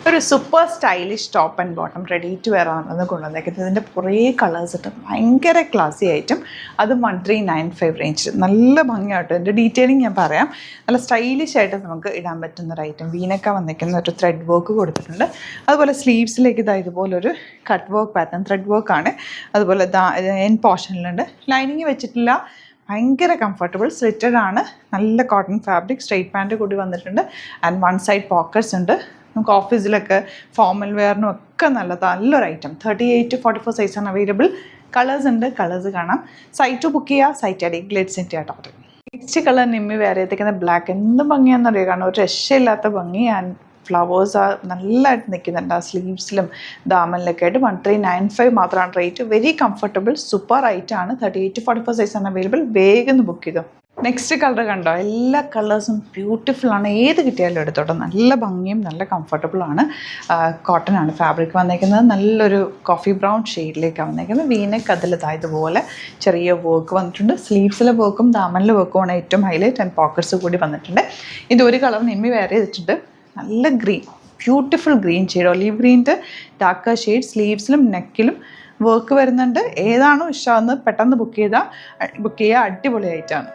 ഒരു super stylish top and bottom ready to wear ആണെന്ന് കൊണ്ടുവന്നേക്കുന്നത്. ഇതിൻ്റെ കുറേ കളേഴ്സ് ഇട്ട് ഭയങ്കര ക്ലാസി ആയിട്ടും അത് 1395 റേഞ്ചിൽ നല്ല ഭംഗിയായിട്ട് ഇതിൻ്റെ ഡീറ്റെയിലിംഗ് ഞാൻ പറയാം. നല്ല സ്റ്റൈലിഷ് ആയിട്ട് നമുക്ക് ഇടാൻ പറ്റുന്ന ഒരു ഐറ്റം. വീനൊക്കെ വന്നിരിക്കുന്ന ഒരു ത്രെഡ് വർക്ക് കൊടുത്തിട്ടുണ്ട്. അതുപോലെ സ്ലീവ്സിലേക്ക് ഇതുപോലൊരു കട്ട് വർക്ക് പാറ്റേൺ ത്രെഡ് വർക്കാണ്. അതുപോലെ എൻ പോർഷനിലുണ്ട്. ലൈനിങ് വെച്ചിട്ടില്ല. ഭയങ്കര കംഫർട്ടബിൾ സ്ലിറ്റഡ് ആണ്. നല്ല കോട്ടൺ ഫാബ്രിക്. സ്ട്രെയിറ്റ് പാൻറ്റ് കൂടി വന്നിട്ടുണ്ട്. ആൻഡ് വൺ സൈഡ് പോക്കറ്റ്സ് ഉണ്ട്. നമുക്ക് ഓഫീസിലൊക്കെ ഫോർമൽ വെയറിനും ഒക്കെ നല്ലൊരു ഐറ്റം. 38 to 44 സൈസാണ് അവൈലബിൾ. കളേഴ്സ് ഉണ്ട്. കളേഴ്സ് കാണാം. സൈറ്റ് ബുക്ക് ചെയ്യുക. സൈറ്റ് അടി glitz India total. Next colour Nimmi വേറെ ഏതൊക്കെ ബ്ലാക്ക്. എന്ത് ഭംഗിയാണെന്നറിയാം. കാരണം ഒരു രക്ഷയില്ലാത്ത ഭംഗി. ആൻഡ് ഫ്ലവേഴ്സ് നല്ലതായിട്ട് നിൽക്കുന്നുണ്ട് ആ സ്ലീവ്സിലും ദാമനിലൊക്കെ ആയിട്ട്. 1395 മാത്രമാണ് റേറ്റ്. വെരി കംഫർട്ടബിൾ സൂപ്പർ ഐറ്റമാണ്. 38 to 44 സൈസാണ് അവൈലബിൾ. വേഗം ബുക്ക് ചെയ്തോ. നെക്സ്റ്റ് കളർ കണ്ടോ, എല്ലാ കളേഴ്സും ബ്യൂട്ടിഫുൾ ആണ്. ഏത് കിട്ടിയാലും എടുത്തോട്ടോ. നല്ല ഭംഗിയും നല്ല കംഫർട്ടബിളാണ്. കോട്ടൺ ആണ് ഫാബ്രിക് വന്നേക്കുന്നത്. നല്ലൊരു കോഫി ബ്രൗൺ ഷെയ്ഡിലേക്കാണ് വന്നേക്കുന്നത്. വീനക്ക് അതിലിതായതുപോലെ ചെറിയ വർക്ക് വന്നിട്ടുണ്ട്. സ്ലീവ്സിലെ വർക്കും ദാമനിലെ വർക്കുമാണ് ഏറ്റവും ഹൈലൈറ്റ്. ആൻഡ് പോക്കറ്റ്സ് കൂടി വന്നിട്ടുണ്ട്. ഇത് ഒരു കളർ നിമ്മി വേറെ ചെയ്തിട്ടുണ്ട്. നല്ല green, beautiful green shade. Olive ഗ്രീൻ്റെ ഡാർക്ക് ഷെയ്ഡ്. സ്ലീവ്സിലും നെക്കിലും വർക്ക് വരുന്നുണ്ട്. ഏതാണോ ഇഷ്ടമാണെന്ന് പെട്ടെന്ന് ബുക്ക് ചെയ്യുക. അടിപൊളിയായിട്ടാണ്.